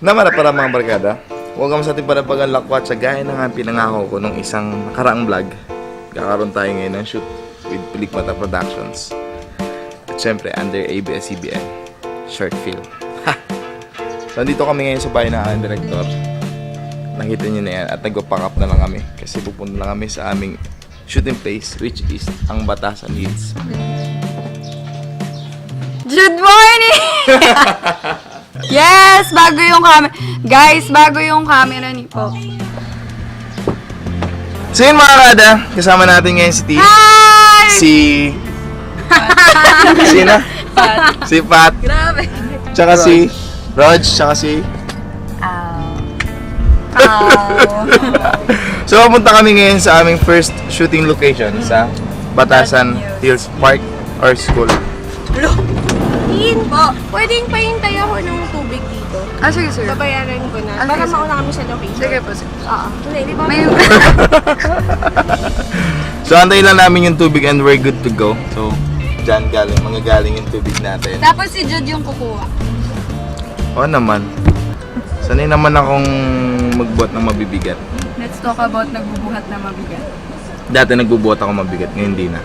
Namara para mga barkada, huwag kami sa ating panapagang lakwat sa gaya na nga pinangako ko nung isang nakaraang vlog. Kakaroon tayo ngayon ng shoot with Pilikmata Productions. At syempre, under ABS-CBN, short film. So, nandito kami ngayon sa bahay ng aking director. Nakita niyo na yan at nag-pack up na lang kami. Kasi pupunta lang kami sa aming shooting place, which is ang Batasan Hills. Good morning! Yes! Bago yung camera. Guys, bago yung camera ni Pop. So yun mga kada, kasama natin ngayon si T. Hi! Sino? Si Pat. Grabe. Tsaka si Rog. Tsaka si... So pupunta kami ngayon sa aming first shooting location sa Batasan Hills Park or School. Po, pwedeng pahintay ako ng tubig dito. Sige, sir. Babayaran ko na. Ah, Baka sige, mauna kami sa location. Sige po, sir. Oo. Hindi, di ba? May... So antayin lang namin yung tubig and we're good to go. So dyan galing, manggagaling yung tubig natin. Tapos si Jude yung kukuha. Oo naman. Sanay naman akong magbuhat ng mabibigat. Let's talk about nagbubuhat na mabigat. Dati nagbubuhat ako mabigat, ngayon hindi na.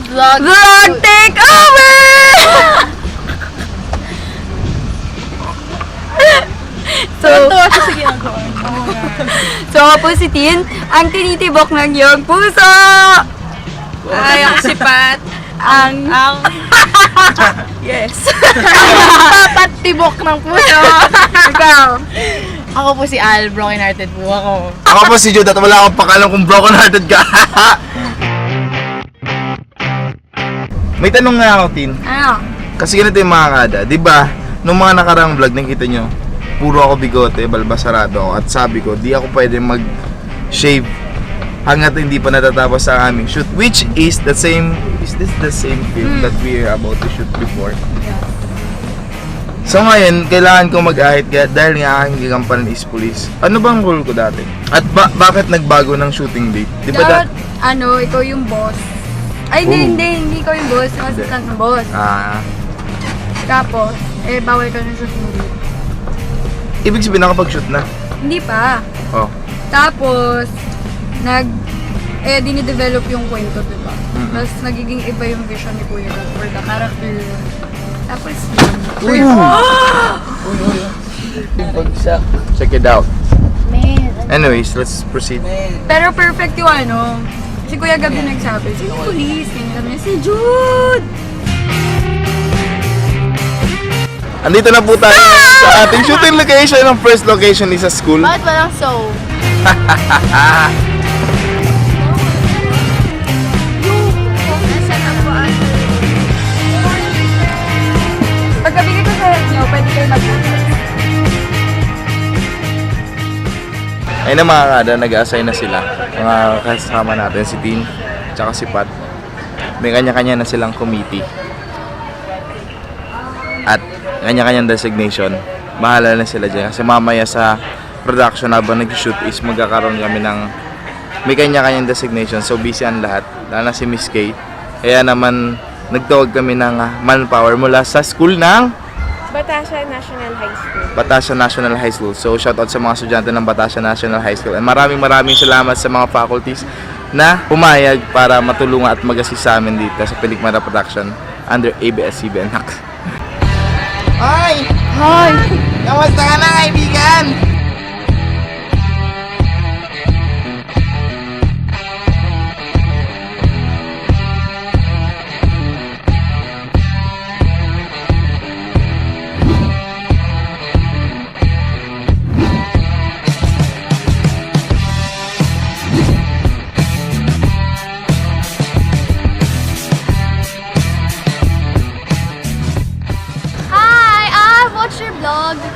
Vlog take over! So ako po si Tin, ang tinitibok ng iyong puso! Ay, ako si Pat. Ang Yes. Papatibok ng puso. ikaw. Ako po si Al, broken hearted po ako. Ako po si Jude at wala akong pakalam kung broken hearted ka. May tanong nga ako, Tin. Ano? Kasi ganito yung mga kada, di ba? Nung mga nakarang vlog, nakita nyo, puro ako bigote, balbasarado ako. At sabi ko, di ako pwede mag-shave hanggat hindi pa natatapos sa aming shoot. Which is the same, is this the same film that we are about to shoot before? So ngayon, kailangan ko mag-ahit dahil nga aking gagampanan is police. Ano bang role ko dati? At bakit nagbago ng shooting date? Di ba Dapat, ikaw yung boss. Ay, hindi ikaw yung boss. Yung assistant ng boss. Tapos, bawal ka na sa sulit. Ibig sabihin nakapag-shoot na? Hindi pa. Oh. Tapos, dinidevelop yung kwento, diba? Tapos, nagiging iba yung vision ni Kuya Gab for the character. Tapos, Check it out. Anyways, let's proceed. pero perfect yung si Kuya Gab yung nagsabi, sino yung police? Sabi niya, si Jude! Andito na po tayo sa ating shooting location. Ang first location is sa school. Bakit walang so? Pagkabigay ko sa inyo, pwede kayo mag-answer. Ayun na mga kada, nag-assign na sila. Mga kasama natin, si Tin, tsaka si Pat. May kanya-kanya na silang committee. At kanya-kanyang designation. Bahala na sila dyan. Kasi mamaya sa production habang nag-shoot is magkakaroon kami ng may kanya-kanyang designation. So busy ang lahat. Lalo na si Miss Kay. Kaya naman nagtawag kami ng manpower mula sa school ng Batasan National High School. Batasan National High School. So shoutout sa mga estudyante ng Batasan National High School. And maraming salamat sa mga faculties na pumayag para matulungan at mag-assist sa amin dito sa Pilikmata Production under ABS-CBN. Hi! Hi! Kamusta ka na, kaibigan?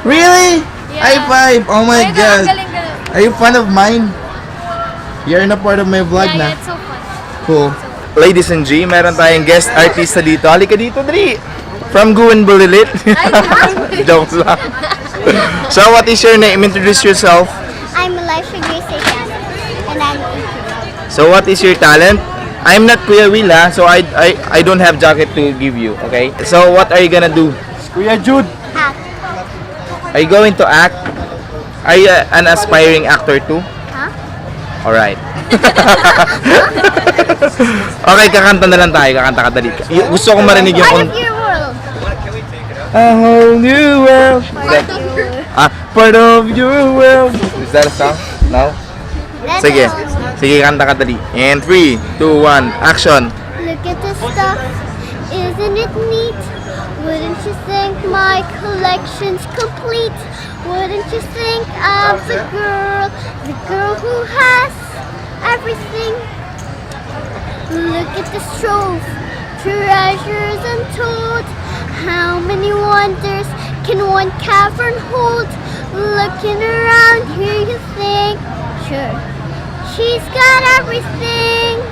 Really? Yeah. High five! Oh my God! Galing. Are you fan of mine? You're na part of my vlog Yeah, na? it's so fun. Cool. Ladies and G, meron tayong guest artista dito. Halika dito, Dri! From Guwen Bulilit. Jokes lang. So, what is your name? Introduce yourself. I'm Elisha Grace Ayan, and I'm 18. So, what is your talent? I'm not Kuya Will, ha? So, I don't have jacket to give you, okay? So, what are you gonna do? Kuya Jude. Act. Are you going to act? Are you an aspiring actor too? Huh? Alright. Okay, kakanta na lang tayo. Kakanta ka dali. Gusto kong marinig yung... Part of your world. A whole new world. Part of your Part of your world. Is that a song? No? Let's Sige. go. Sige, kanta ka dali. And 3, 2, 1, action. Look at this stuff, isn't it neat? Wouldn't you think my collection's complete? Wouldn't you think of the girl who has everything? Look at this trove, treasures untold. How many wonders can one cavern hold? Looking around here you think, sure, she's got everything.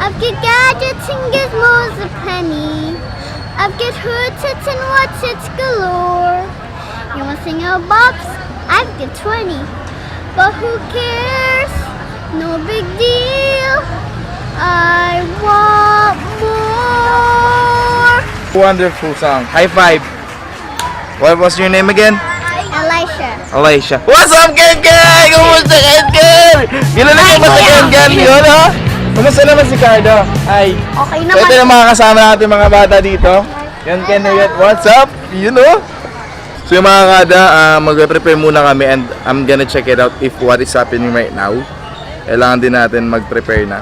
I've got gadgets and gizmos aplenty. I've got hoods and what's it's galore. You want to sing a box? I've got 20. But who cares? No big deal. I want more. Wonderful song. High five. What was your name again? Elisha. Alicia. What's up, Ken Ken? Kumusta, Ken Ken? Kilala niyo ba si Ken Ken? Yun, ha? Kumusta naman si Cardo? Ay. Okay So, ito yung mga kasama natin mga bata dito. Yan, Ken Nuyet. What's up? You know? So, yung mga kada, mag-prepare muna kami and I'm gonna check it out if what is happening right now. Kailangan din natin mag-prepare na.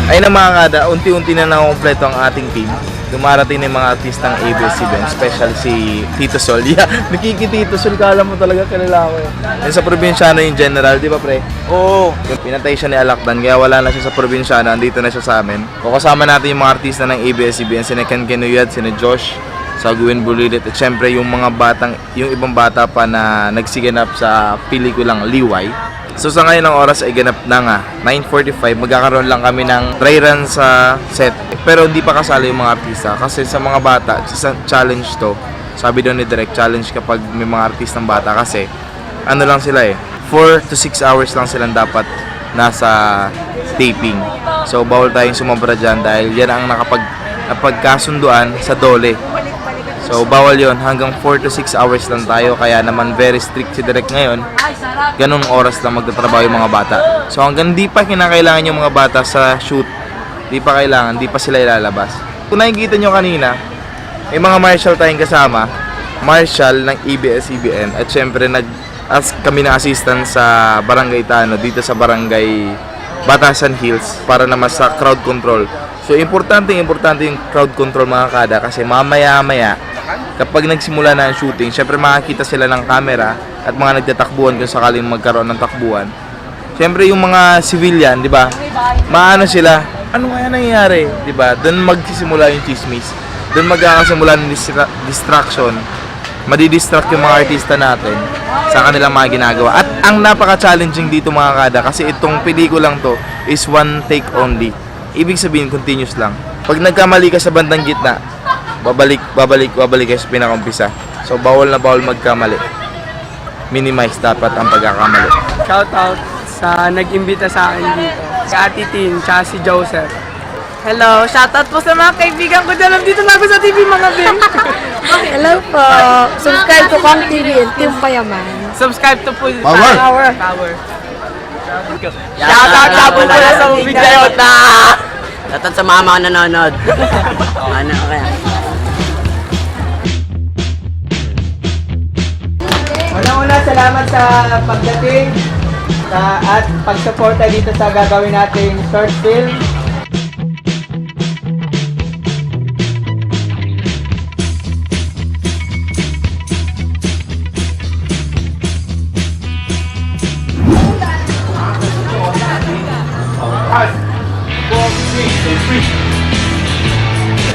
Ayun na mga kada, unti-unti na nakumpleto ang ating team. Dumarating na yung mga artistang ABS-CBN, special si Tito Sol. Yeah, nakikitito Sol, kala mo talaga kilala ko eh. Yan sa probinsyano yung general, di ba pre? Oo. Pinatay siya ni Alakdan, kaya wala na siya sa probinsyano, andito na siya sa amin. Kasama natin yung mga artista ng ABS-CBN, sina Ken Kenuyad, sina Josh, sa Guwen Bulilit, at syempre yung mga batang, yung ibang bata pa na nagsiganap sa pelikulang Liway. So sa ngayon ng oras ay ganap na nga 9:45, magkakaroon lang kami ng dry run sa set. Pero hindi pa kasali yung mga artista kasi sa mga bata, sa challenge to. Sabi doon ni Direk, challenge kapag may mga artistang bata kasi ano lang sila eh, 4 to 6 hours lang silang dapat nasa taping. So bawal tayong sumobra dyan dahil yan ang napagkasunduan sa Dole. So bawal yon, hanggang 4 to 6 hours lang tayo, kaya naman very strict si Direk ngayon. Ganong oras lang magtatrabaho yung mga bata. So hanggang di pa kinakailangan yung mga bata sa shoot, di pa kailangan, di pa sila ilalabas. Kung nakikita nyo kanina, may mga marshal tayong kasama, marshal ng ABS-CBN, at syempre kami na assistant sa Barangay Tano dito sa Barangay Batasan Hills para naman sa crowd control. So importante yung crowd control mga kada, kasi mamaya-maya kapag nagsimula na ang shooting, syempre makakita sila ng camera at mga nagtatakbuhan kung sakaling magkaroon ng takbuhan. Syempre yung mga civilian, di ba? Maano sila, ano kaya nangyayari, di ba? Doon magsisimula yung chismis. Doon magkakasimula ng distraction. Madidistract yung mga artista natin sa kanilang mga ginagawa. At ang napaka-challenging dito mga kada, kasi itong pelikulang to is one take only. Ibig sabihin, continuous lang. Pag nagkamali ka sa bandang gitna, babalik kayo sa pinakaumpisa. So bawal na bawal magkamali. Minimize dapat ang pagkakamali. Shout out sa nag-imbita sa akin dito. Si Ate Tin, tsaka si Joseph. Hello, shoutout po sa mga kaibigan ko dyan. Dito na ako sa TV mga bin. Hello po. Subscribe to Kong TV and Team Payaman. Subscribe to Full Power! Power. Shout out sa po pala sa video na. Shoutout sa mama ko nanonood. Ano kaya? Unang-una, salamat sa pagdating at pagsuporta dito sa gagawin nating short film.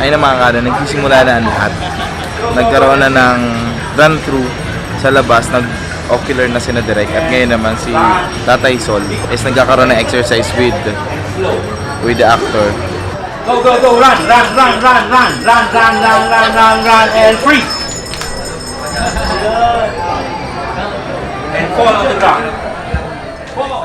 Ay na mga kada, nagsisimula na ang lahat. Nagkaroon na ng run-through sa labas, nag-ocular na sina Direk. At ngayon naman si Tatay Sol is nagkakaroon ng exercise with the actor. Go, go, go, run, run, run, run, run, run, run, run, run, run, run, and freeze. And fall on the ground. Fall.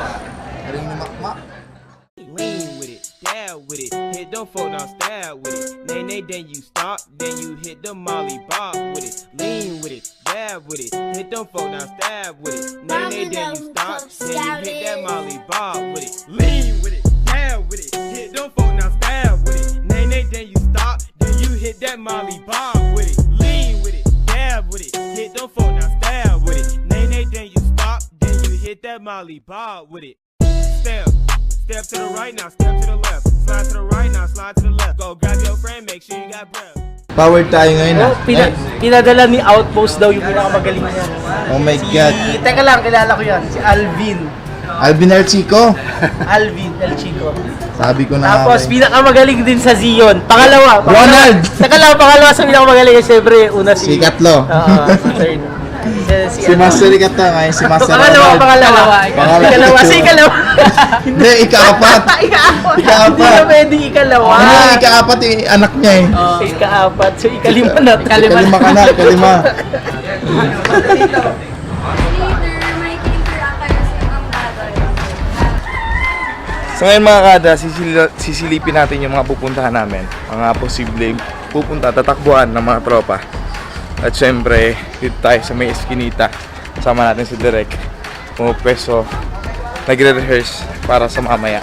Lean with it, dab with it, hit them folk now stab with it. Nay, then you stop, then you hit the molly bob with it. Lean with it, dab with it, hit them folk now stab with it. Nay, then you stop, then you hit that molly bob with it. Lean with it, dab with it, hit them folk now stab with it. Nay, then you stop, then you hit that molly bob with it. Lean with it, dab with it, hit them folk now stab with it. Nay, then you stop, then you hit that molly bob with it. Step. Step to the right now, step to the left. Slide to the right now, slide to the left. Go grab your friend, make sure you got breath. Powered tayo ngayon na. Pinadala ni Outpost daw yung pinakamagaling niya. Oh my God. Teka lang, kilala ko yan. Si Alvin. Alvin El Chico. Alvin El Chico. Sabi ko na. Tapos pinakamagaling din sa Zion. Pangalawa. Ronald! Teka lang, pangalawa sa pinakamagaling. Siyempre, una Si Katlo. third. Si Master Katlo ngayon, si Master Pangalawa. Pangalawa. Si ikalawa. Hindi, ikaapat. Ikaapat. Ikaapat. Hindi na pwede ikalawa. Ano yung ikaapat eh, anak niya eh. Ikaapat. So ikalima na. Ikalima ka na, ikalima. Later, may kintirang kayo sa ibang bagay. So ngayon mga kada, sisilipin natin yung mga pupuntahan namin. Mga posible tatakbuhan ng mga tropa. At syempre, dito tayo sa may eskinita. Kasama natin si Direk. Pumupeso, nagre-rehearse para sa mamaya.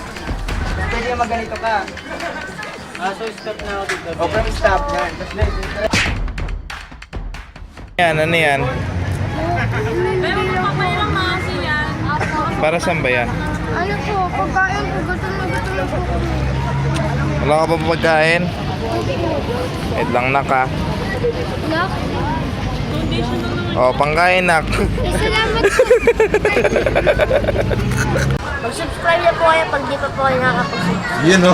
Pwede maganito ka. So stop na ako dito. Okay, stop yan. Yan, ano yan? Pero mapapayang mga siyan. Para saan ba yan? Ano po, pagkain ko, gutom na po. Wala ka pa pagkain? Wait lang naka. Nak, O, pangkain nak. salamat po. Mag-subscribe na po kayo pag di pa po kayo nakakapag-subscribe. Yun o.